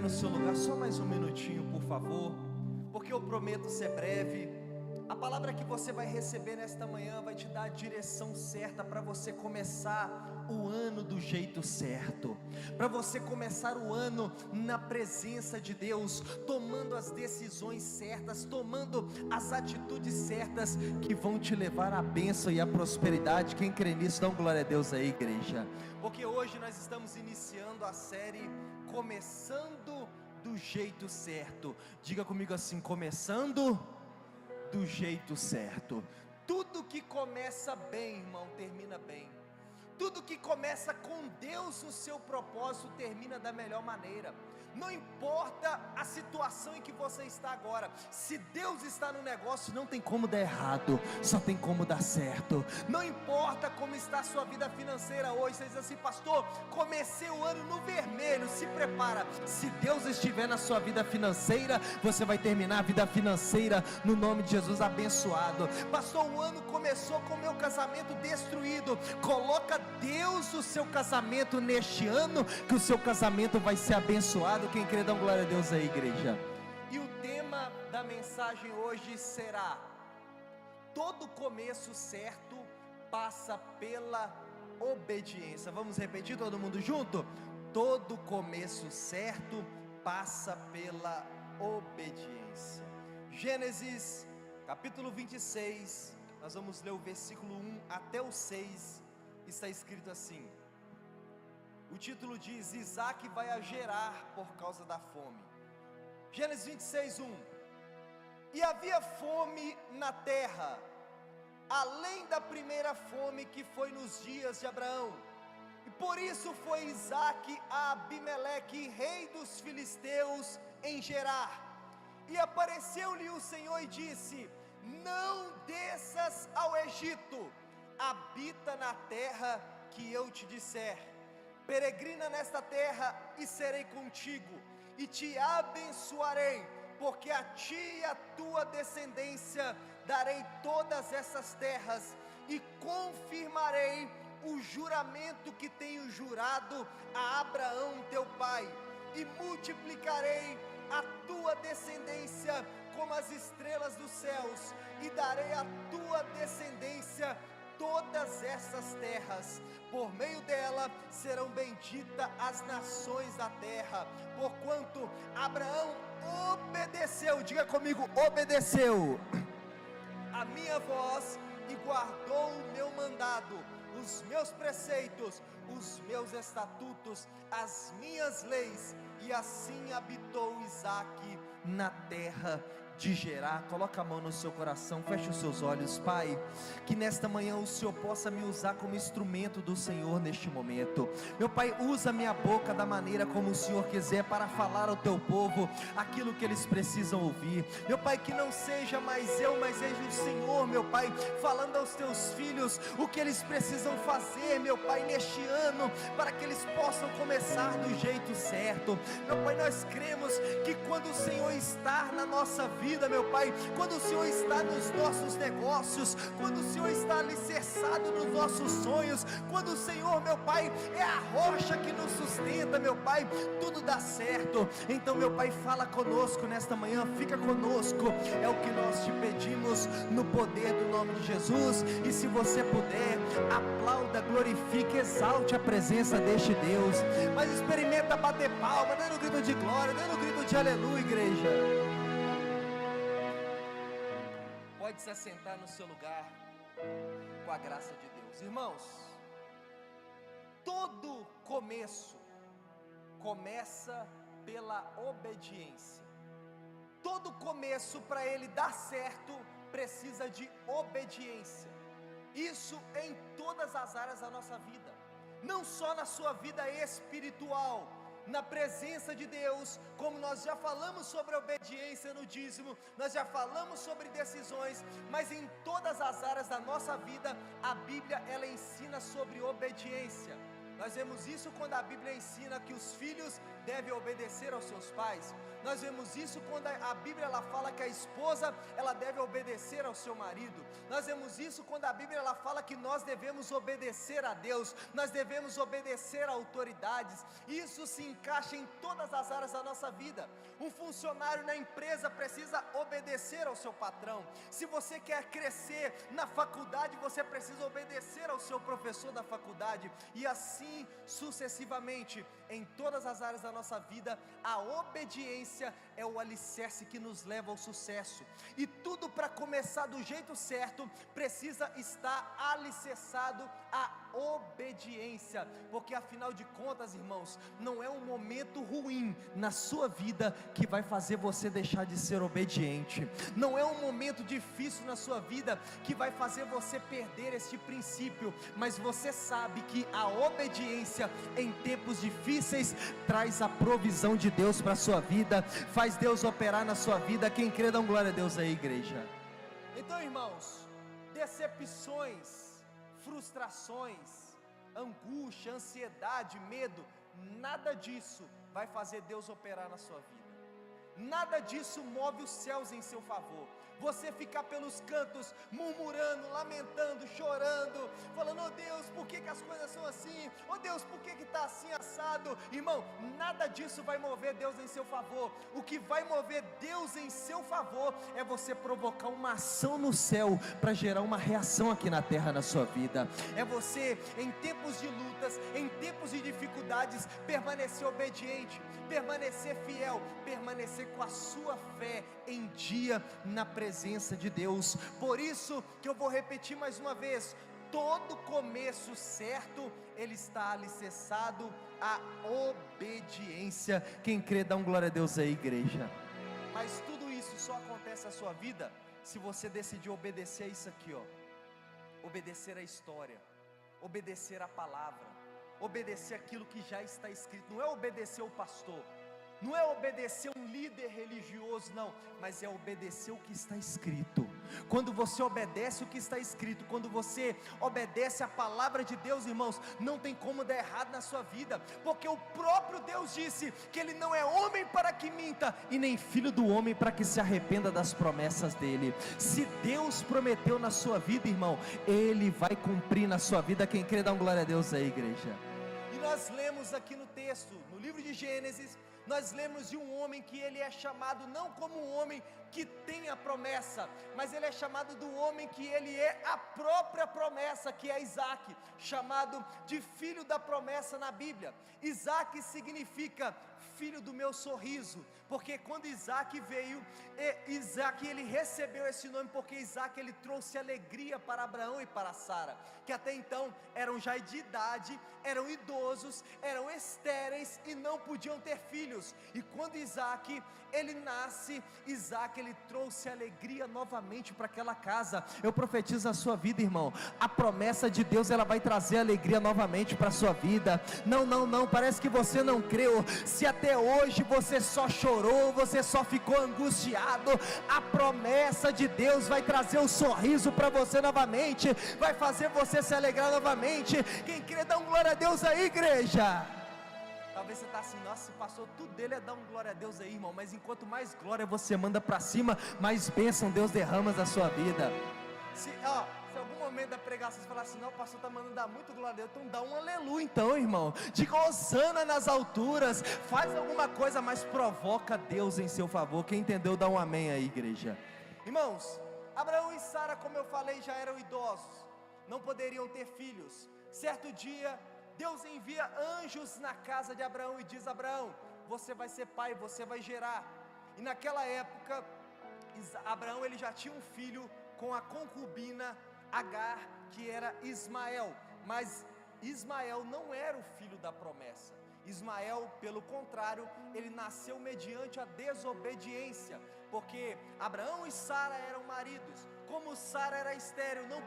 no seu lugar, só mais um minutinho, por favor, porque eu prometo ser breve. A palavra que você vai receber nesta manhã vai te dar a direção certa para você começar o ano do jeito certo, para você começar o ano na presença de Deus, tomando as decisões certas, tomando as atitudes certas que vão te levar à bênção e à prosperidade. Quem crê nisso, dá um glória a Deus aí, igreja, porque hoje nós estamos iniciando a série Começando do Jeito Certo. Diga comigo assim: começando do jeito certo. Tudo que começa bem, irmão, termina bem. Tudo que começa com Deus no seu propósito termina da melhor maneira. Não importa a situação em que você está agora, se Deus está no negócio, não tem como dar errado, só tem como dar certo. Não importa como está a sua vida financeira hoje. Você diz assim: pastor, comecei o ano no vermelho. Se prepara, se Deus estiver na sua vida financeira, você vai terminar a vida financeira no nome de Jesus abençoado. Pastor, o ano começou com meu casamento destruído. Coloca Deus no seu casamento neste ano, que o seu casamento vai ser abençoado. Quem crê, dá glória a Deus aí, igreja. E o tema da mensagem hoje será: todo começo certo passa pela obediência. Vamos repetir todo mundo junto? Todo começo certo passa pela obediência. Gênesis capítulo 26, nós vamos ler o versículo 1 até o 6. Está escrito assim. O título diz: Isaac vai a Gerar por causa da fome. Gênesis 26, 1. E havia fome na terra, além da primeira fome que foi nos dias de Abraão. E por isso foi Isaac a Abimeleque, rei dos filisteus, em Gerar. E apareceu-lhe o Senhor e disse: não desças ao Egito, habita na terra que eu te disser. Peregrina nesta terra e serei contigo, e te abençoarei, porque a ti e a tua descendência darei todas essas terras, e confirmarei o juramento que tenho jurado a Abraão teu pai, e multiplicarei a tua descendência como as estrelas dos céus, e darei à tua descendência todas essas terras. Por meio dela serão benditas as nações da terra, porquanto Abraão obedeceu, diga comigo, obedeceu a minha voz e guardou o meu mandado, os meus preceitos, os meus estatutos, as minhas leis, e assim habitou Isaac na terra de Gerar. Coloca a mão no seu coração, feche os seus olhos. Pai, que nesta manhã o Senhor possa me usar como instrumento do Senhor neste momento. Meu Pai, usa minha boca da maneira como o Senhor quiser, para falar ao teu povo aquilo que eles precisam ouvir. Meu Pai, que não seja mais eu, mas seja o Senhor, meu Pai, falando aos teus filhos o que eles precisam fazer, meu Pai, neste ano, para que eles possam começar do jeito certo. Meu Pai, nós cremos que quando o Senhor está na nossa vida, meu Pai, quando o Senhor está nos nossos negócios, quando o Senhor está alicerçado nos nossos sonhos, quando o Senhor, meu Pai, é a rocha que nos sustenta, meu Pai, tudo dá certo. Então, meu Pai, fala conosco nesta manhã, fica conosco, é o que nós te pedimos, no poder do nome de Jesus. E se você puder, aplauda, glorifique, exalte a presença deste Deus, mas experimenta bater palma, dando um grito de glória, dando um grito de aleluia, igreja. Pode se assentar no seu lugar, com a graça de Deus. Irmãos, todo começo começa pela obediência. Todo começo, para ele dar certo, precisa de obediência. Isso em todas as áreas da nossa vida, não só na sua vida espiritual, na presença de Deus, como nós já falamos sobre obediência no dízimo, nós já falamos sobre decisões, mas em todas as áreas da nossa vida, a Bíblia ela ensina sobre obediência. Nós vemos isso quando a Bíblia ensina que os filhos devem obedecer aos seus pais. Nós vemos isso quando a Bíblia ela fala que a esposa ela deve obedecer ao seu marido. Nós vemos isso quando a Bíblia ela fala que nós devemos obedecer a Deus, nós devemos obedecer a autoridades. Isso se encaixa em todas as áreas da nossa vida. Um funcionário na empresa precisa obedecer ao seu patrão. Se você quer crescer na faculdade, você precisa obedecer ao seu professor da faculdade, e assim sucessivamente. Em todas as áreas da nossa vida, a obediência é o alicerce que nos leva ao sucesso. E tudo para começar do jeito certo precisa estar alicerçado à obediência, porque afinal de contas, irmãos, não é um momento ruim na sua vida que vai fazer você deixar de ser obediente. Não é um momento difícil na sua vida que vai fazer você perder este princípio, mas você sabe que a obediência em tempos difíceis traz a provisão de Deus para a sua vida, faz Deus operar na sua vida. Quem crê, dá glória a Deus aí, igreja. Então, irmãos, decepções, frustrações, angústia, ansiedade, medo, nada disso vai fazer Deus operar na sua vida. Nada disso move os céus em seu favor. Você ficar pelos cantos murmurando, lamentando, chorando, falando: oh Deus, por que as coisas são assim? Oh Deus, por que está assim assado? Irmão, nada disso vai mover Deus em seu favor. O que vai mover Deus em seu favor é você provocar uma ação no céu para gerar uma reação aqui na terra, na sua vida. É você, em tempos de lutas, em tempos de dificuldades, permanecer obediente, permanecer fiel, permanecer com a sua fé em dia na presença de Deus. Por isso que eu vou repetir mais uma vez: todo começo certo, ele está alicerçado à obediência. Quem crê, dá glória a Deus aí, igreja. Mas tudo isso só acontece na sua vida se você decidir obedecer a isso aqui, ó. Obedecer a história, obedecer a palavra, obedecer aquilo que já está escrito. Não é obedecer o pastor, não é obedecer um líder religioso, não, mas é obedecer o que está escrito. Quando você obedece o que está escrito, quando você obedece a palavra de Deus, irmãos, não tem como dar errado na sua vida, porque o próprio Deus disse que Ele não é homem para que minta, e nem filho do homem para que se arrependa das promessas dEle. Se Deus prometeu na sua vida, irmão, Ele vai cumprir na sua vida. Quem crê, dá glória a Deus aí, igreja. E nós lemos aqui no texto, no livro de Gênesis, nós lemos de um homem que ele é chamado não como um homem que tem a promessa, mas ele é chamado do homem que ele é a própria promessa, que é Isaac, chamado de filho da promessa na Bíblia. Isaac significa filho do meu sorriso, porque quando Isaac veio, Isaac ele recebeu esse nome porque Isaac ele trouxe alegria para Abraão e para Sara, que até então eram já de idade, eram idosos, eram estéreis e não podiam ter filhos. E quando Isaac ele nasce, Isaac ele trouxe alegria novamente para aquela casa. Eu profetizo a sua vida, irmão, a promessa de Deus ela vai trazer alegria novamente para a sua vida. Não, parece que você não creu. Se até hoje você só chorou, você só ficou angustiado, a promessa de Deus vai trazer um sorriso para você novamente, vai fazer você se alegrar novamente. Quem crê, dá glória a Deus aí, igreja. Talvez você está assim: nossa, esse pastor, tudo dele é dar glória a Deus aí, irmão. Mas enquanto mais glória você manda para cima, mais bênção Deus derrama na sua vida. Se algum momento da pregação você falar assim: não, o pastor está mandando dar muito glória a Deus, então dá um aleluia então, irmão. Diga hosana nas alturas, faz alguma coisa, mas provoca Deus em seu favor. Quem entendeu, dá um amém aí, igreja. Irmãos, Abraão e Sara, como eu falei, já eram idosos, não poderiam ter filhos. Certo dia, Deus envia anjos na casa de Abraão e diz: Abraão, você vai ser pai, você vai gerar. E naquela época, Abraão ele já tinha um filho com a concubina Agar, que era Ismael. Mas Ismael não era o filho da promessa. Ismael, pelo contrário, ele nasceu mediante a desobediência, porque Abraão e Sara eram maridos. Como Sara era estéril, não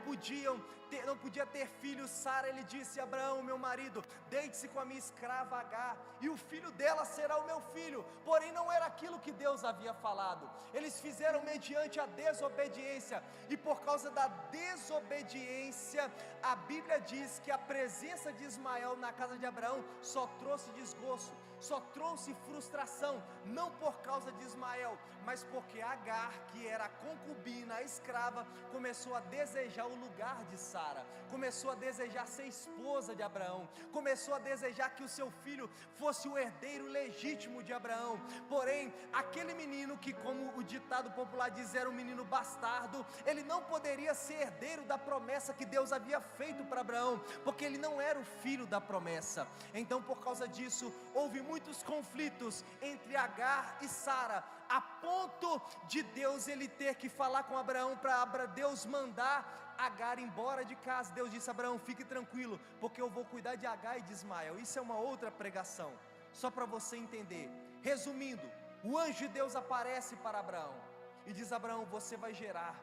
podia ter filhos, Sara, ele disse: Abraão, meu marido, deite-se com a minha escrava Agar, e o filho dela será o meu filho. Porém não era aquilo que Deus havia falado. Eles fizeram mediante a desobediência, e por causa da desobediência, a Bíblia diz que a presença de Ismael na casa de Abraão só trouxe desgosto, só trouxe frustração, não por causa de Ismael, mas porque Agar, que era a concubina, a escrava, começou a desejar o lugar de Sara, começou a desejar ser esposa de Abraão, começou a desejar que o seu filho fosse o herdeiro legítimo de Abraão. Porém, aquele menino que, como o ditado popular diz, era um menino bastardo, ele não poderia ser herdeiro da promessa que Deus havia feito para Abraão, porque ele não era o filho da promessa. Então, por causa disso, houve muitos conflitos entre Agar e Sara, a ponto de Deus ele ter que falar com Abraão, para Deus mandar Agar embora de casa. Deus disse: Abraão, fique tranquilo, porque eu vou cuidar de Agar e de Ismael. Isso é uma outra pregação, só para você entender. Resumindo, o anjo de Deus aparece para Abraão e diz: Abraão, você vai gerar,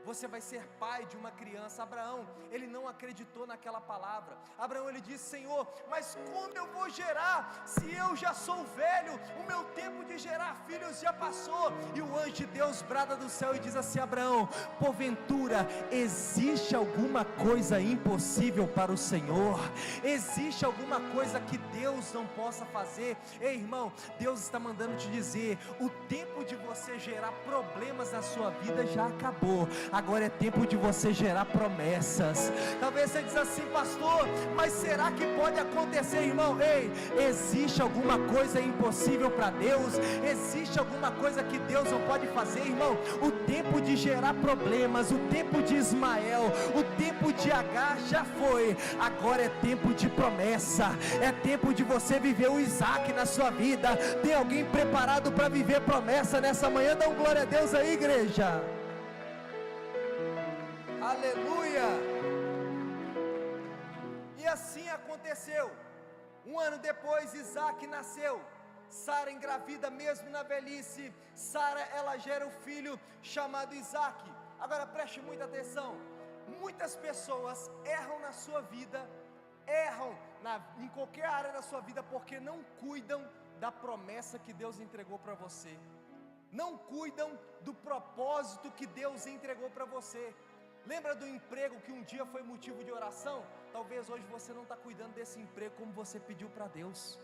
você vai ser pai de uma criança. Abraão, ele não acreditou naquela palavra. Abraão, ele disse: Senhor, mas como eu vou gerar, se eu já sou velho, o meu tempo de gerar filhos já passou. E o anjo de Deus brada do céu e diz assim: Abraão, porventura existe alguma coisa impossível para o Senhor? Existe alguma coisa que Deus não possa fazer? Ei, irmão, Deus está mandando te dizer: o tempo de você gerar problemas na sua vida já acabou. Agora é tempo de você gerar promessas. Talvez você diz assim: pastor, mas será que pode acontecer? Irmão, ei, existe alguma coisa impossível para Deus? Existe alguma coisa que Deus não pode fazer? Irmão, o tempo de gerar problemas, o tempo de Ismael, o tempo de Agar já foi. Agora é tempo de promessa, é tempo de você viver o Isaac na sua vida. Tem alguém preparado para viver promessa nessa manhã? Dá um glória a Deus aí, igreja. Aleluia! E assim aconteceu. Um ano depois, Isaac nasceu. Sara engravida mesmo na velhice. Sara, ela gera um filho chamado Isaac. Agora preste muita atenção. Muitas pessoas erram na sua vida, erram em qualquer área da sua vida, porque não cuidam da promessa que Deus entregou para você, não cuidam do propósito que Deus entregou para você. Lembra do emprego que um dia foi motivo de oração? Talvez hoje você não está cuidando desse emprego como você pediu para Deus.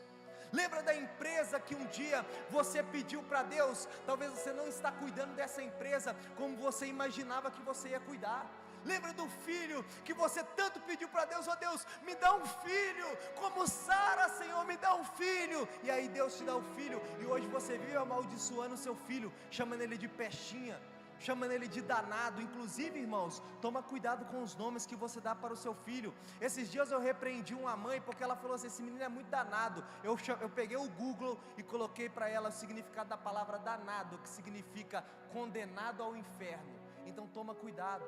Lembra da empresa que um dia você pediu para Deus? Talvez você não está cuidando dessa empresa como você imaginava que você ia cuidar. Lembra do filho que você tanto pediu para Deus: ó Deus, me dá um filho, como Sara, Senhor, me dá um filho. E aí Deus te dá o filho, e hoje você vive amaldiçoando o seu filho, chamando ele de pestinha, chamando ele de danado. Inclusive, irmãos, toma cuidado com os nomes que você dá para o seu filho. Esses dias eu repreendi uma mãe, porque ela falou assim: esse menino é muito danado. Eu peguei o Google e coloquei para ela o significado da palavra danado, que significa condenado ao inferno. Então toma cuidado,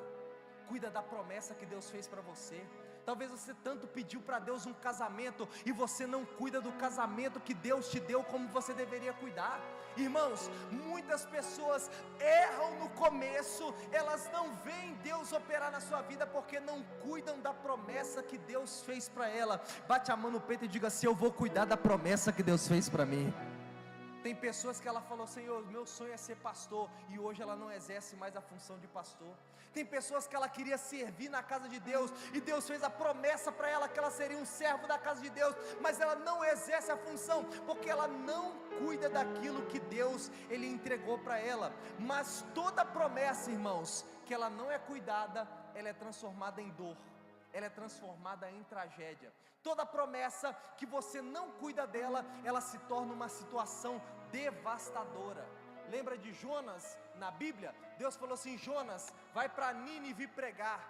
cuida da promessa que Deus fez para você. Talvez você tanto pediu para Deus um casamento, e você não cuida do casamento que Deus te deu como você deveria cuidar. Irmãos, muitas pessoas erram no começo, elas não veem Deus operar na sua vida, porque não cuidam da promessa que Deus fez para ela. Bate a mão no peito e diga assim: eu vou cuidar da promessa que Deus fez para mim. Tem pessoas que ela falou: Senhor, meu sonho é ser pastor, e hoje ela não exerce mais a função de pastor. Tem pessoas que ela queria servir na casa de Deus, e Deus fez a promessa para ela que ela seria um servo da casa de Deus, mas ela não exerce a função, porque ela não cuida daquilo que Deus ele entregou para ela. Mas toda promessa, irmãos, que ela não é cuidada, ela é transformada em dor, ela é transformada em tragédia. Toda promessa que você não cuida dela, ela se torna uma situação devastadora. Lembra de Jonas na Bíblia? Deus falou assim: Jonas, vai para Nínive pregar,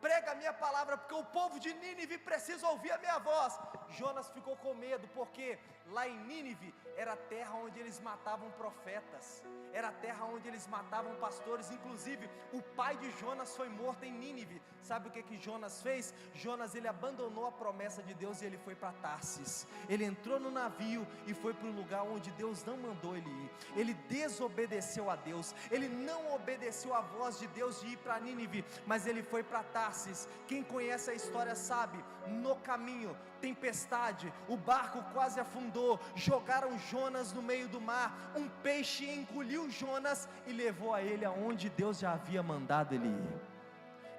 prega a minha palavra, porque o povo de Nínive precisa ouvir a minha voz. Jonas ficou com medo, porque lá em Nínive era a terra onde eles matavam profetas, era a terra onde eles matavam pastores. Inclusive o pai de Jonas foi morto em Nínive. Sabe o que Jonas fez? Jonas, ele abandonou a promessa de Deus e ele foi para Tarsis. Ele entrou no navio e foi para o lugar onde Deus não mandou ele ir. Ele desobedeceu a Deus, ele não obedeceu a voz de Deus de ir para Nínive, mas ele foi para Tarsis. Quem conhece a história sabe, no caminho, tempestade, o barco quase afundou, jogaram Jonas no meio do mar, um peixe engoliu Jonas e levou a ele aonde Deus já havia mandado ele ir.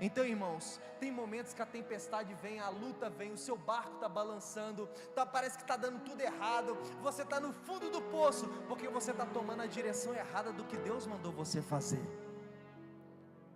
Então, irmãos, tem momentos que a tempestade vem, a luta vem, o seu barco está balançando, parece que está dando tudo errado, você está no fundo do poço, porque você está tomando a direção errada do que Deus mandou você fazer.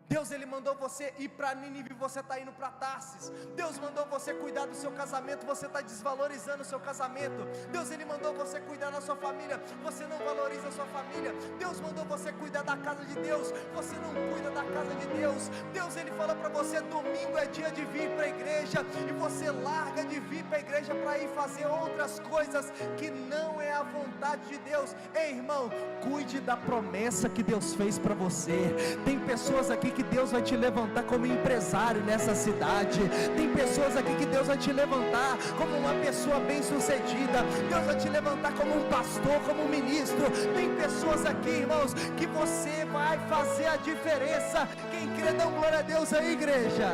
Deus, ele mandou você ir para Nínive, você está indo para Tarsis. Deus mandou você cuidar do seu casamento, você está desvalorizando o seu casamento. Deus, ele mandou você cuidar da sua família, você não valoriza a sua família. Deus mandou você cuidar da casa de Deus, você não cuida da casa de Deus. Deus, ele falou para você, domingo é dia de vir para a igreja, e você larga de vir para a igreja para ir fazer outras coisas que não é a vontade de Deus. Ei, irmão, cuide da promessa que Deus fez para você. Tem pessoas aqui que Deus vai te levantar como empresário nessa cidade. Tem pessoas aqui que Deus vai te levantar como uma pessoa bem sucedida. Deus vai te levantar como um pastor, como um ministro. Tem pessoas aqui, irmãos, que você vai fazer a diferença. Quem crê, dá glória a Deus aí, igreja.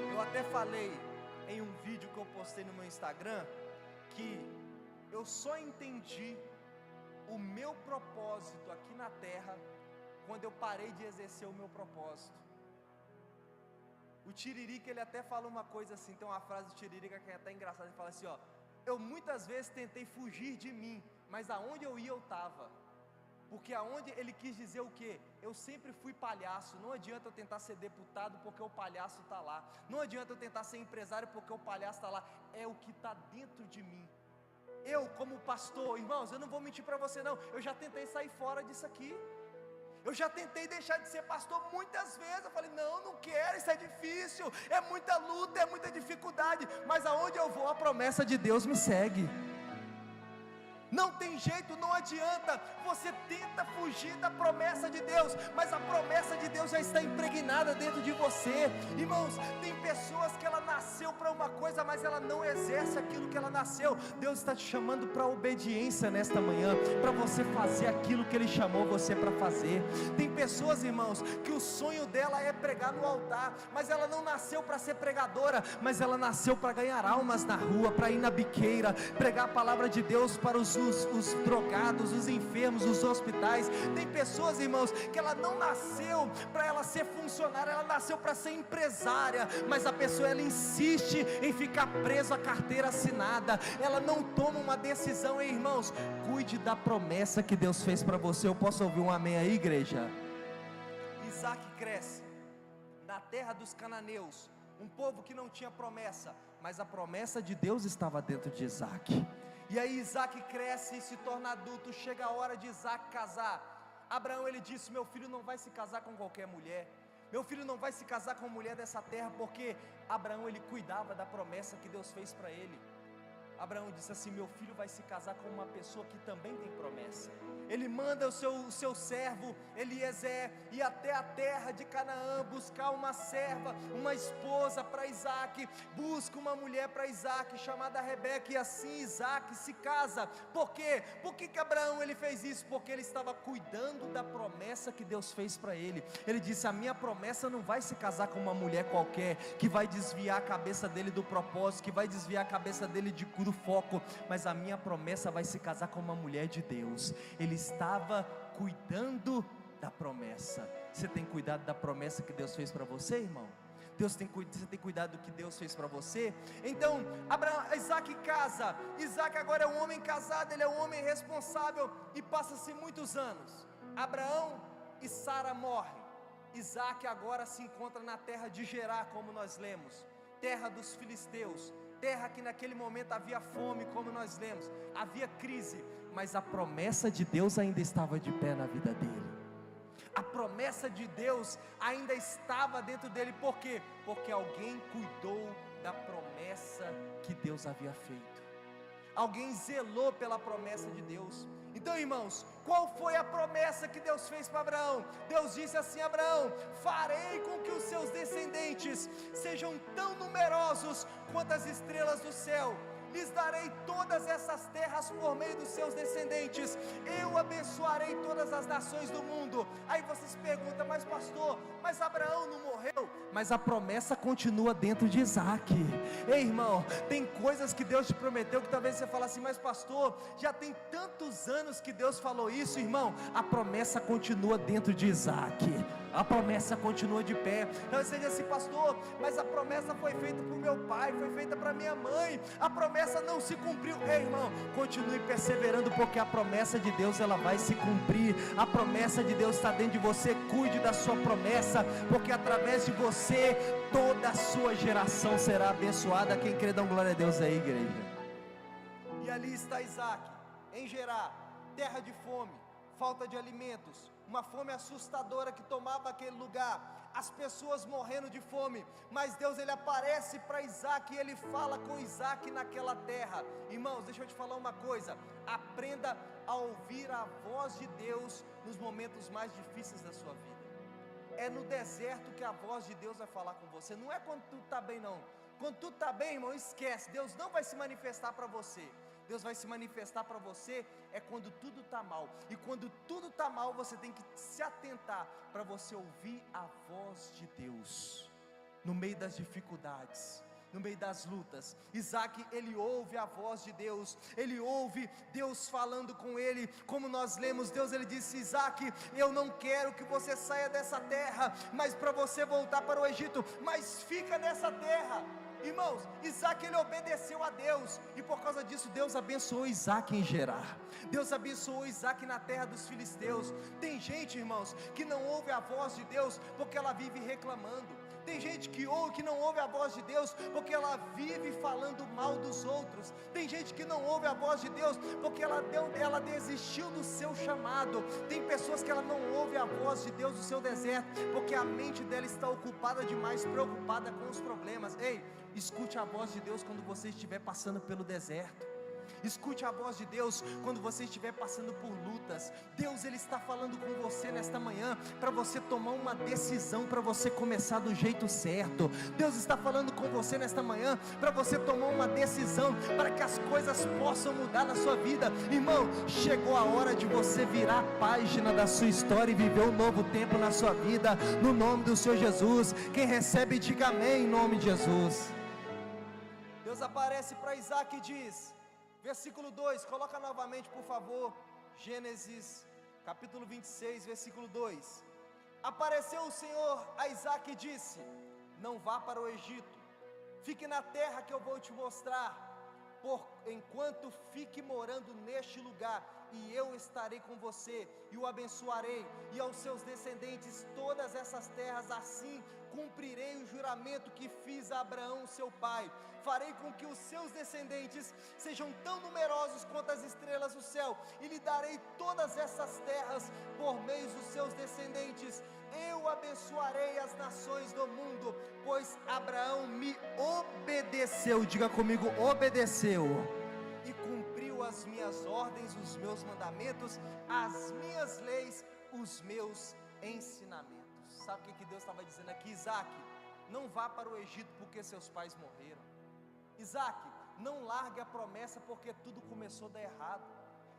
Eu até falei em um vídeo que eu postei no meu Instagram que eu só entendi o meu propósito aqui na terra quando eu parei de exercer o meu propósito. O Tiririca, ele até fala uma coisa assim, tem uma frase do Tiririca que é até engraçada, ele fala assim, ó: eu muitas vezes tentei fugir de mim, mas aonde eu ia eu estava. Porque aonde ele quis dizer o quê? Eu sempre fui palhaço. Não adianta eu tentar ser deputado porque o palhaço está lá. Não adianta eu tentar ser empresário porque o palhaço está lá. É o que está dentro de mim. Eu, como pastor, irmãos, eu não vou mentir para você não, eu já tentei sair fora disso aqui. Eu já tentei deixar de ser pastor muitas vezes. Eu falei, não quero, isso é difícil, é muita luta, é muita dificuldade. Mas aonde eu vou, a promessa de Deus me segue. Não tem jeito, não adianta. Você tenta fugir da promessa de Deus, mas a promessa de Deus já está impregnada dentro de você. Irmãos, tem pessoas que ela nasceu para uma coisa, mas ela não exerce aquilo que ela nasceu. Deus está te chamando para obediência nesta manhã, para você fazer aquilo que Ele chamou você para fazer. Tem pessoas, irmãos, que o sonho dela é pregar no altar, mas ela não nasceu para ser pregadora, mas ela nasceu para ganhar almas na rua, para ir na biqueira, pregar a palavra de Deus para os drogados, os enfermos, os hospitais. Tem pessoas, irmãos, que ela não nasceu para ela ser funcionária, ela nasceu para ser empresária, mas a pessoa, ela insiste em ficar presa à carteira assinada, ela não toma uma decisão. Irmãos, cuide da promessa que Deus fez para você. Eu posso ouvir um amém aí, igreja? Isaac cresce na terra dos cananeus, um povo que não tinha promessa, mas a promessa de Deus estava dentro de Isaac. E aí Isaac cresce e se torna adulto, chega a hora de Isaac casar. Abraão, ele disse, meu filho não vai se casar com qualquer mulher, meu filho não vai se casar com mulher dessa terra, porque Abraão, ele cuidava da promessa que Deus fez para ele. Abraão disse assim, meu filho vai se casar com uma pessoa que também tem promessa. Ele manda o seu servo Eliezer ir até a terra de Canaã, buscar uma serva, uma esposa para Isaac. Busca uma mulher para Isaac, chamada Rebeca, e assim Isaac se casa. Por quê? Por que Abraão, ele fez isso? Porque ele estava cuidando da promessa que Deus fez para ele. Ele disse, a minha promessa não vai se casar com uma mulher qualquer, que vai desviar a cabeça dele do propósito, que vai desviar a cabeça dele do foco, mas a minha promessa vai se casar com uma mulher de Deus. Ele estava cuidando da promessa. Você tem cuidado da promessa que Deus fez para você, irmão? Você tem cuidado do que Deus fez para você? Então, Isaac casa. Isaac agora é um homem casado, ele é um homem responsável, e passa-se muitos anos. Abraão e Sara morrem. Isaac agora se encontra na terra de Gerar, como nós lemos, terra dos filisteus, terra que naquele momento havia fome, como nós lemos, havia crise, mas a promessa de Deus ainda estava de pé na vida dele. A promessa de Deus ainda estava dentro dele. Por quê? Porque alguém cuidou da promessa que Deus havia feito. alguém zelou pela promessa de Deus. Então, irmãos, qual foi a promessa que Deus fez para Abraão? Deus disse assim: Abraão, farei com que os seus descendentes sejam tão numerosos quanto as estrelas do céu, lhes darei todas essas terras por meio dos seus descendentes, eu abençoarei todas as nações do mundo. Aí vocês perguntam: mas pastor, mas Abraão não morreu? Mas a promessa continua dentro de Isaac. Ei, irmão, tem coisas que Deus te prometeu que talvez você fale assim: mas pastor, já tem tantos anos que Deus falou isso. Irmão, a promessa continua dentro de Isaac, a promessa continua de pé. Não seja assim: pastor, mas a promessa foi feita para o meu pai, foi feita para minha mãe, a promessa não se cumpriu. Ei, irmão, continue perseverando, porque a promessa de Deus, ela vai se cumprir. A promessa de Deus está dentro de você. Cuide da sua promessa, porque através de você toda a sua geração será abençoada. Quem crê, dá glória a Deus aí, igreja. E ali está Isaac, em Gerar, terra de fome, falta de alimentos, uma fome assustadora que tomava aquele lugar, as pessoas morrendo de fome. Mas Deus, ele aparece para Isaac e ele fala com Isaac naquela terra. Irmãos, deixa eu te falar uma coisa: aprenda a ouvir a voz de Deus nos momentos mais difíceis da sua vida. É no deserto que a voz de Deus vai falar com você, não é quando tudo está bem não. Quando tudo está bem, irmão, esquece, Deus não vai se manifestar para você. Deus vai se manifestar para você é quando tudo está mal. E quando tudo está mal, você tem que se atentar para você ouvir a voz de Deus no meio das dificuldades, no meio das lutas. Isaac, ele ouve a voz de Deus, ele ouve Deus falando com ele. Como nós lemos, Deus, ele disse: Isaac, eu não quero que você saia dessa terra, mas para você voltar para o Egito, mas fica nessa terra. Irmãos, Isaac, ele obedeceu a Deus, e por causa disso Deus abençoou Isaac em Gerar. Deus abençoou Isaac na terra dos filisteus. Tem gente, irmãos, que não ouve a voz de Deus porque ela vive reclamando. Tem gente que não ouve a voz de Deus porque ela vive falando mal dos outros. Tem gente que não ouve a voz de Deus porque ela desistiu do seu chamado. Tem pessoas que ela não ouve a voz de Deus no seu deserto porque a mente dela está ocupada demais, preocupada com os problemas. Ei, escute a voz de Deus quando você estiver passando pelo deserto. Escute a voz de Deus quando você estiver passando por lutas. Deus, ele está falando com você nesta manhã para você tomar uma decisão, para você começar do jeito certo. Deus está falando com você nesta manhã para você tomar uma decisão, para que as coisas possam mudar na sua vida. Irmão, chegou a hora de você virar a página da sua história e viver um novo tempo na sua vida, no nome do Senhor Jesus. Quem recebe, diga amém em nome de Jesus. Deus aparece para Isaac e diz, versículo 2, coloca novamente por favor, Gênesis capítulo 26, versículo 2. Apareceu o Senhor a Isaac e disse: não vá para o Egito, fique na terra que eu vou te mostrar, por enquanto fique morando neste lugar, e eu estarei com você, e o abençoarei, e aos seus descendentes todas essas terras. Assim cumprirei o juramento que fiz a Abraão seu pai. Farei com que os seus descendentes sejam tão numerosos quanto as estrelas do céu, e lhe darei todas essas terras por meio dos seus descendentes. Eu abençoarei as nações do mundo, pois Abraão me obedeceu. Diga comigo, obedeceu, e cumpriu as minhas ordens, os meus mandamentos, as minhas leis, os meus ensinamentos. Sabe o que Deus estava dizendo aqui? Isaac, não vá para o Egito porque seus pais morreram. Isaac, não largue a promessa porque tudo começou a dar errado.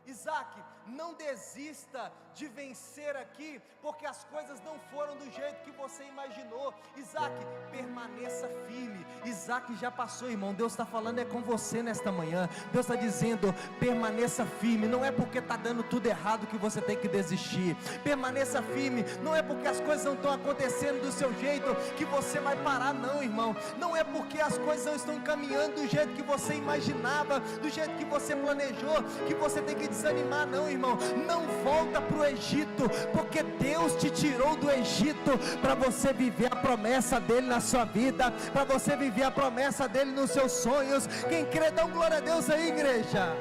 Isaac, não desista de vencer aqui porque as coisas não foram do jeito que você imaginou. Isaac, permaneça firme. Isaac já passou, irmão. Deus está falando é com você nesta manhã. Deus está dizendo, permaneça firme. Não é porque está dando tudo errado que você tem que desistir. Permaneça firme. Não é porque as coisas não estão acontecendo do seu jeito que você vai parar, não, irmão. Não é porque as coisas não estão caminhando do jeito que você imaginava, do jeito que você planejou, que você tem que desanimar, não, irmão. Não volta para o Egito, porque Deus te tirou do Egito para você viver a promessa dele na sua vida, para você viver a promessa dele nos seus sonhos. Quem crê, dá glória a Deus aí, igreja.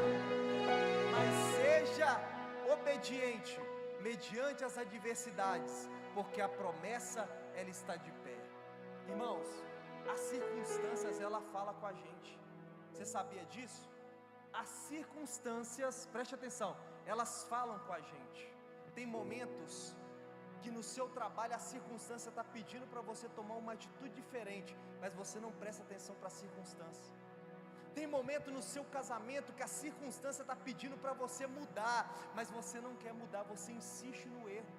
Mas seja obediente mediante as adversidades, porque a promessa, ela está de pé. Irmãos, as circunstâncias, ela fala com a gente. Você sabia disso? as circunstâncias, preste atenção, elas falam com a gente. Tem momentos que no seu trabalho a circunstância está pedindo para você tomar uma atitude diferente, mas você não presta atenção para a circunstância. Tem momento no seu casamento que a circunstância está pedindo para você mudar, mas você não quer mudar, você insiste no erro.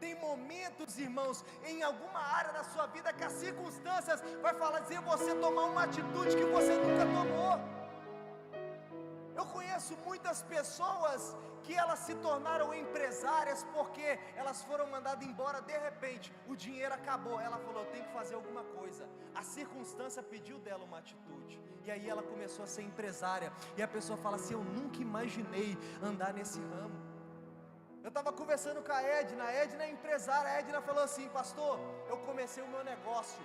Tem momentos, irmãos, em alguma área da sua vida que as circunstâncias vai fazer você tomar uma atitude que você nunca tomou. Eu conheço muitas pessoas que elas se tornaram empresárias porque elas foram mandadas embora de repente, o dinheiro acabou, ela falou, eu tenho que fazer alguma coisa, a circunstância pediu dela uma atitude, e aí ela começou a ser empresária, e a pessoa fala assim, eu nunca imaginei andar nesse ramo. Eu estava conversando com a Edna é empresária, a Edna falou assim, pastor, eu comecei o meu negócio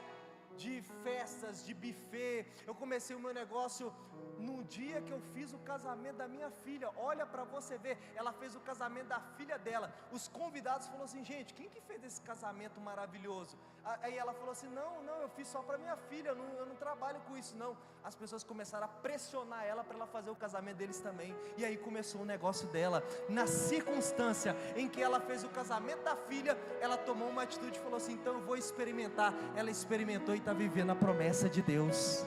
de festas, de buffet, eu comecei o meu negócio no dia que eu fiz o casamento da minha filha. Olha para você ver, ela fez o casamento da filha dela, os convidados falaram assim, gente, quem que fez esse casamento maravilhoso? Aí ela falou assim, não, eu fiz só para minha filha, eu não trabalho com isso não. As pessoas começaram a pressionar ela para ela fazer o casamento deles também, e aí começou o negócio dela. Na circunstância em que ela fez o casamento da filha, ela tomou uma atitude e falou assim, então eu vou experimentar. Ela experimentou e está vivendo a promessa de Deus.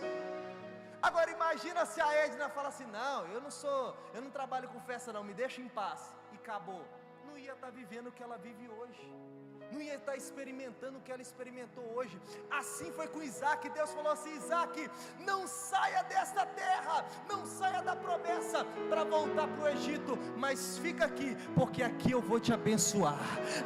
Agora imagina se a Edna fala assim, não, eu não trabalho com festa não, me deixa em paz, e acabou. Não ia estar vivendo o que ela vive hoje, não ia estar experimentando o que ela experimentou hoje. Assim foi com Isaac. Deus falou assim, Isaac, não saia desta terra, não saia da promessa para voltar para o Egito, mas fica aqui, porque aqui eu vou te abençoar,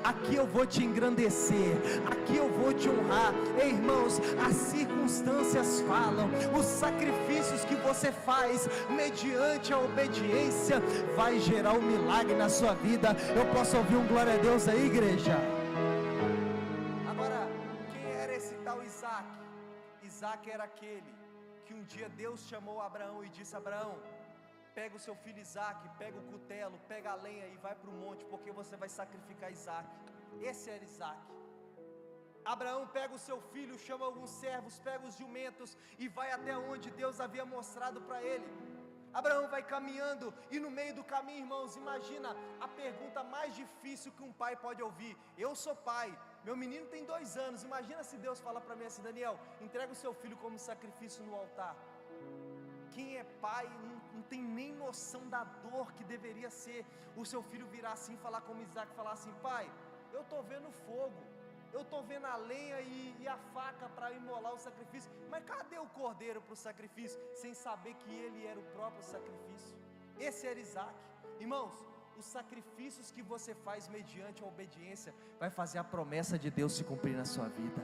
aqui eu vou te engrandecer, aqui eu vou te honrar. Ei, irmãos, as circunstâncias falam, os sacrifícios que você faz mediante a obediência vai gerar um milagre na sua vida. Eu posso ouvir um glória a Deus aí, igreja? Isaac era aquele que um dia Deus chamou Abraão e disse, Abraão, pega o seu filho Isaac, pega o cutelo, pega a lenha e vai para o monte, porque você vai sacrificar Isaac. Esse era Isaac. Abraão pega o seu filho, chama alguns servos, pega os jumentos e vai até onde Deus havia mostrado para ele. Abraão vai caminhando e no meio do caminho, irmãos, imagina a pergunta mais difícil que um pai pode ouvir. Eu sou pai, meu menino tem 2 anos, imagina se Deus fala para mim assim, Daniel, entrega o seu filho como sacrifício no altar. Quem é pai não tem nem noção da dor que deveria ser o seu filho virar assim, falar como Isaac, falar assim, pai, eu estou vendo fogo, eu estou vendo a lenha e a faca para imolar o sacrifício, mas cadê o cordeiro para o sacrifício? Sem saber que ele era o próprio sacrifício. Esse era Isaac. Irmãos, os sacrifícios que você faz mediante a obediência vai fazer a promessa de Deus se cumprir na sua vida.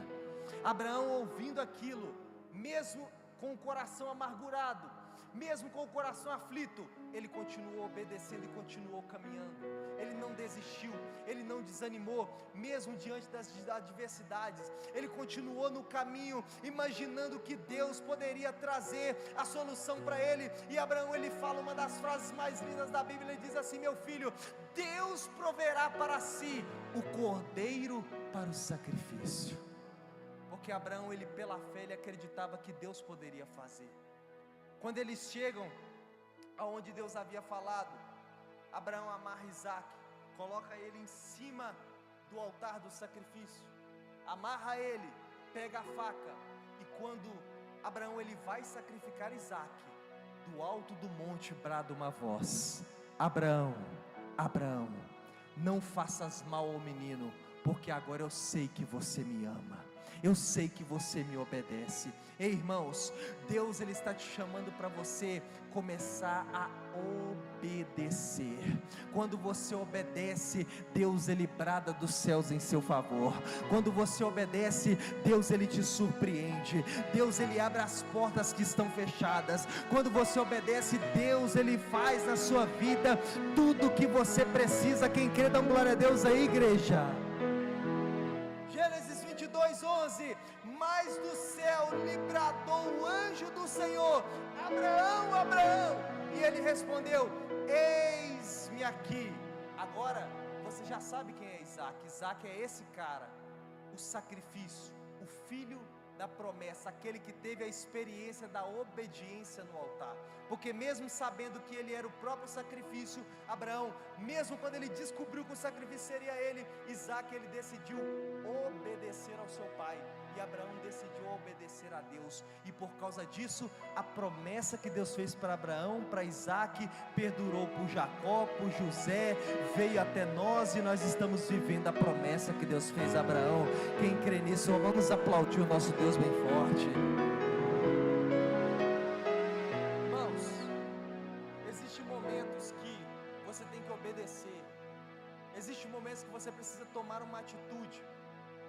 Abraão, ouvindo aquilo, mesmo com o coração amargurado, mesmo com o coração aflito, ele continuou obedecendo e continuou caminhando. Ele não desistiu, ele não desanimou, mesmo diante das adversidades. Ele continuou no caminho, imaginando que Deus poderia trazer a solução para ele. E Abraão, ele fala uma das frases mais lindas da Bíblia. Ele diz assim, meu filho, Deus proverá para si o cordeiro para o sacrifício. Porque Abraão, ele pela fé, ele acreditava que Deus poderia fazer. Quando eles chegam aonde Deus havia falado, Abraão amarra Isaac, coloca ele em cima do altar do sacrifício, amarra ele, pega a faca, e quando Abraão ele vai sacrificar Isaac, do alto do monte brada uma voz, Abraão, Abraão, não faças mal ao menino, porque agora eu sei que você me ama, eu sei que você me obedece. Ei, irmãos, Deus ele está te chamando para você começar a obedecer. Quando você obedece, Deus ele brada dos céus em seu favor. Quando você obedece, Deus ele te surpreende. Deus ele abre as portas que estão fechadas. Quando você obedece, Deus ele faz na sua vida tudo o que você precisa. Quem crê, dá uma glória a Deus aí, igreja. Gênesis 22:11, mas do céu lhe bradou o anjo do Senhor, Abraão, Abraão, e ele respondeu, eis-me aqui. Agora, você já sabe quem é Isaac. Isaac é esse cara, o sacrifício, o filho da promessa, aquele que teve a experiência da obediência no altar, porque mesmo sabendo que ele era o próprio sacrifício, Abraão, mesmo quando ele descobriu que o sacrifício seria ele, Isaque, ele decidiu obedecer ao seu pai, e Abraão decidiu obedecer a Deus, e por causa disso, a promessa que Deus fez para Abraão, para Isaque, perdurou por Jacó, por José, veio até nós, e nós estamos vivendo a promessa que Deus fez a Abraão. Quem crê nisso, vamos aplaudir o nosso Deus bem forte. Irmãos, existem momentos que você tem que obedecer, existem momentos que você precisa tomar uma atitude.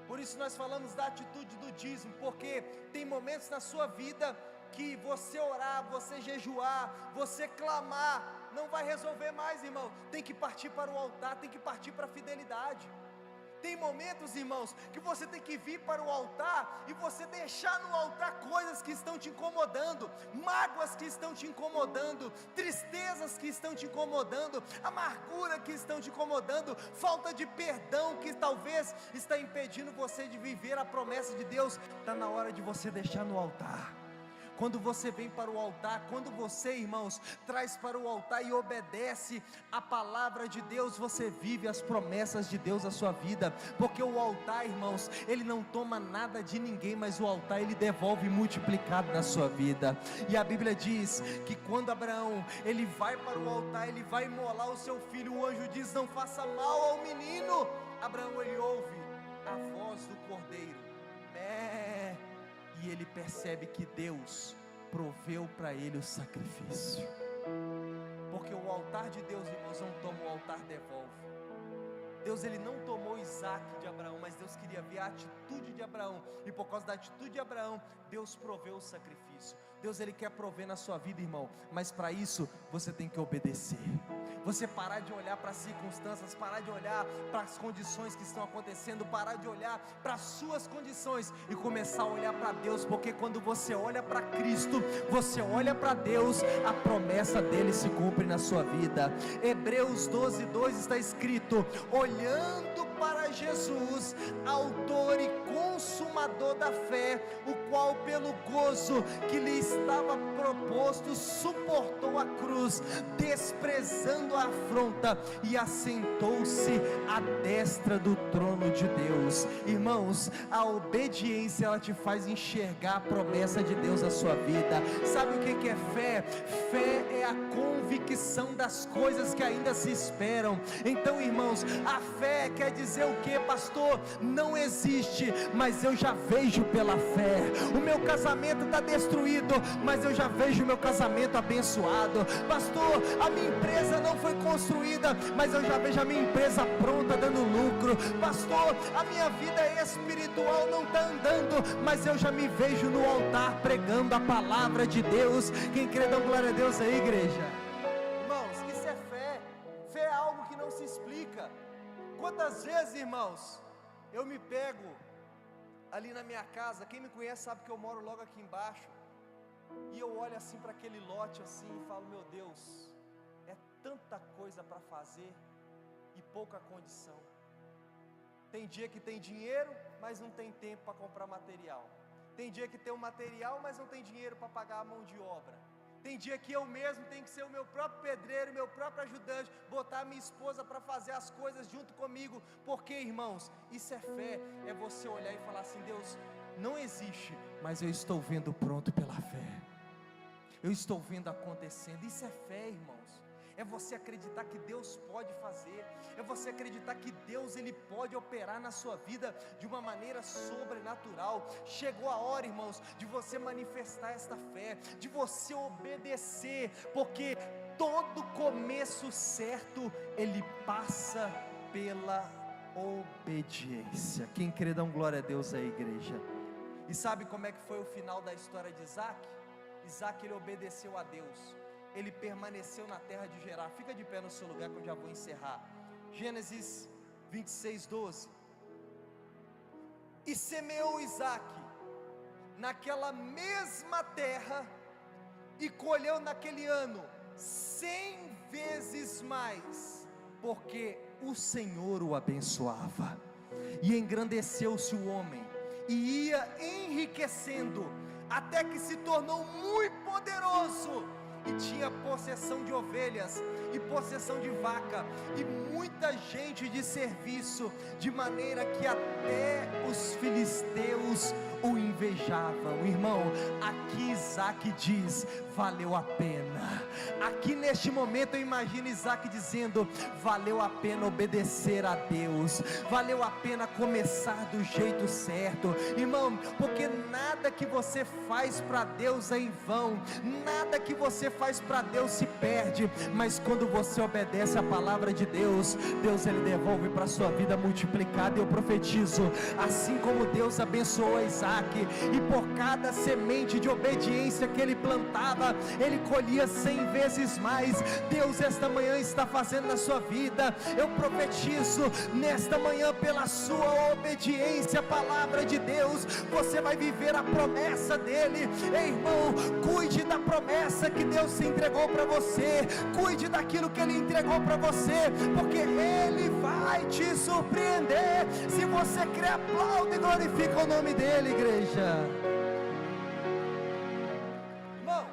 Por isso nós falamos da atitude do dízimo, porque tem momentos na sua vida que você orar, você jejuar, você clamar, não vai resolver mais, irmão. Tem que partir para o altar, tem que partir para a fidelidade. Tem momentos, irmãos, que você tem que vir para o altar e você deixar no altar coisas que estão te incomodando, mágoas que estão te incomodando, tristezas que estão te incomodando, amargura que estão te incomodando, falta de perdão que talvez está impedindo você de viver a promessa de Deus. Está na hora de você deixar no altar. Quando você vem para o altar, quando você, irmãos, traz para o altar e obedece a palavra de Deus, você vive as promessas de Deus na sua vida, porque o altar, irmãos, ele não toma nada de ninguém, mas o altar ele devolve multiplicado na sua vida. E a Bíblia diz que quando Abraão, ele vai para o altar, ele vai imolar o seu filho, o anjo diz: não faça mal ao menino. Abraão, ele ouve a voz do cordeiro, e ele percebe que Deus proveu para ele o sacrifício, porque o altar de Deus, irmãos, não toma, o altar devolve. Deus, ele não tomou Isaque de Abraão, mas Deus queria ver a atitude de Abraão, e por causa da atitude de Abraão, Deus proveu o sacrifício. Deus, ele quer prover na sua vida, irmão, mas para isso, você tem que obedecer. Você parar de olhar para as circunstâncias, parar de olhar para as condições que estão acontecendo, parar de olhar para as suas condições e começar a olhar para Deus, porque quando você olha para Cristo, você olha para Deus, a promessa dele se cumpre na sua vida. Hebreus 12:2 está escrito: olhando para Jesus, autor e consumador da fé, o qual pelo gozo que lhe estava proposto, suportou a cruz, desprezando a afronta, e assentou-se à destra do trono de Deus. Irmãos, a obediência, ela te faz enxergar a promessa de Deus na sua vida. Sabe o que é fé? Fé é a convicção das coisas que ainda se esperam. Então, irmãos, a fé quer dizer o que, pastor? Não existe, mas eu já vejo pela fé. O meu casamento está destruído, mas eu já vejo o meu casamento abençoado. Pastor, a minha empresa não foi construída, mas eu já vejo a minha empresa pronta, dando lucro. Pastor, a minha vida espiritual não está andando, mas eu já me vejo no altar pregando a palavra de Deus. Quem crê, dá glória a Deus aí, igreja. Irmãos, isso é fé. Fé é algo que não se explica. Quantas vezes, irmãos, eu me pego ali na minha casa, quem me conhece sabe que eu moro logo aqui embaixo, e eu olho assim para aquele lote assim e falo: meu Deus, é tanta coisa para fazer e pouca condição. Tem dia que tem dinheiro, mas não tem tempo para comprar material. Tem dia que tem o material, mas não tem dinheiro para pagar a mão de obra. Tem dia que eu mesmo tenho que ser o meu próprio pedreiro, meu próprio ajudante, botar a minha esposa para fazer as coisas junto comigo. Porque, irmãos, isso é fé, é você olhar e falar assim: Deus, não existe, mas eu estou vendo pronto pela fé, eu estou vendo acontecendo. Isso é fé, irmãos. É você acreditar que Deus pode fazer, é você acreditar que Deus, ele pode operar na sua vida de uma maneira sobrenatural. Chegou a hora, irmãos, de você manifestar esta fé, de você obedecer, porque todo começo certo, ele passa pela obediência. Quem crê, dá glória a Deus aí, igreja. E sabe como é que foi o final da história de Isaque? Isaque, ele obedeceu a Deus, ele permaneceu na terra de Gerar. Fica de pé no seu lugar que eu já vou encerrar. Gênesis 26:12. E semeou Isaque naquela mesma terra, e colheu naquele ano 100 vezes mais, porque o Senhor o abençoava. E engrandeceu-se o homem, e ia enriquecendo, até que se tornou muito poderoso, e tinha possessão de ovelhas, e possessão de vaca, e muita gente de serviço, de maneira que até os filisteus o invejavam. Irmão, aqui Isaac diz: valeu a pena. Aqui neste momento eu imagino Isaac dizendo: valeu a pena obedecer a Deus, valeu a pena começar do jeito certo, irmão, porque nada que você faz para Deus é em vão, nada que você faz para Deus se perde, mas quando você obedece a palavra de Deus, Deus ele devolve para sua vida multiplicada. Eu profetizo, assim como Deus abençoou Isaac, e por cada semente de obediência que ele plantava, ele colhia 100 vezes mais. Deus esta manhã está fazendo na sua vida. Eu profetizo nesta manhã, pela sua obediência à palavra de Deus, você vai viver a promessa dele. Ei, irmão, cuide da promessa que Deus se entregou para você, cuide daquilo que ele entregou para você, porque ele vai te surpreender. Se você crê, aplaude e glorifica o nome dele, igreja. Irmão,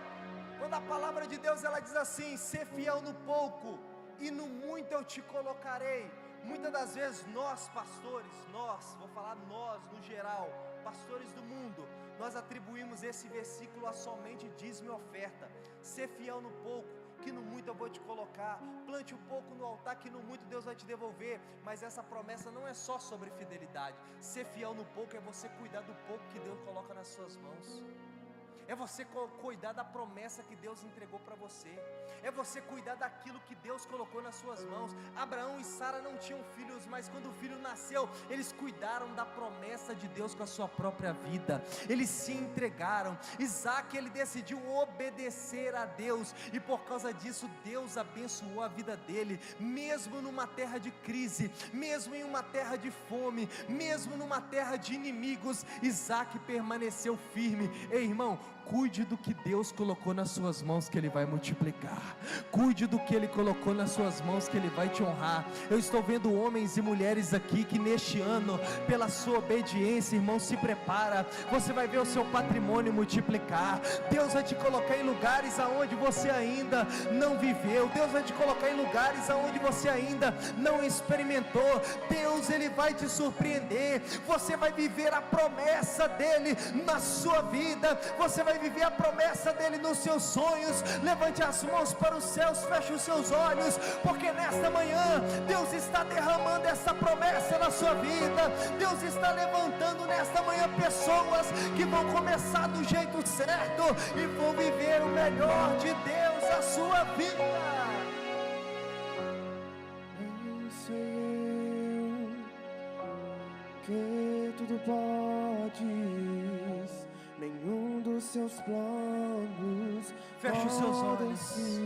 quando a palavra de Deus ela diz assim: ser fiel no pouco e no muito eu te colocarei. Muitas das vezes nós pastores, vou falar nós no geral, pastores do mundo, nós atribuímos esse versículo a somente dízimo e oferta. Ser fiel no pouco, que no muito eu vou te colocar. Plante um pouco no altar, que no muito Deus vai te devolver. Mas essa promessa não é só sobre fidelidade. Ser fiel no pouco é você cuidar do pouco que Deus coloca nas suas mãos, é você cuidar da promessa que Deus entregou para você, é você cuidar daquilo que Deus colocou nas suas mãos. Abraão e Sara não tinham filhos, mas quando o filho nasceu, eles cuidaram da promessa de Deus com a sua própria vida, eles se entregaram. Isaac, ele decidiu obedecer a Deus, e por causa disso Deus abençoou a vida dele, mesmo numa terra de crise, mesmo em uma terra de fome, mesmo numa terra de inimigos, Isaac permaneceu firme. Ei, irmão, cuide do que Deus colocou nas suas mãos, que Ele vai multiplicar. Cuide do que Ele colocou nas suas mãos, que Ele vai te honrar. Eu estou vendo homens e mulheres aqui que neste ano, pela sua obediência, irmão, se prepara. Você vai ver o seu patrimônio multiplicar. Deus vai te colocar em lugares aonde você ainda não viveu. Deus vai te colocar em lugares aonde você ainda não experimentou. Deus, Ele vai te surpreender. Você vai viver a promessa dEle na sua vida. Você vai viver a promessa dEle nos seus sonhos. Levante as mãos para os céus, feche os seus olhos, porque nesta manhã Deus está derramando essa promessa na sua vida. Deus está levantando nesta manhã pessoas que vão começar do jeito certo e vão viver o melhor de Deus na sua vida. Sei eu que tudo podes, nenhum dos seus planos Feche os seus podem olhos. se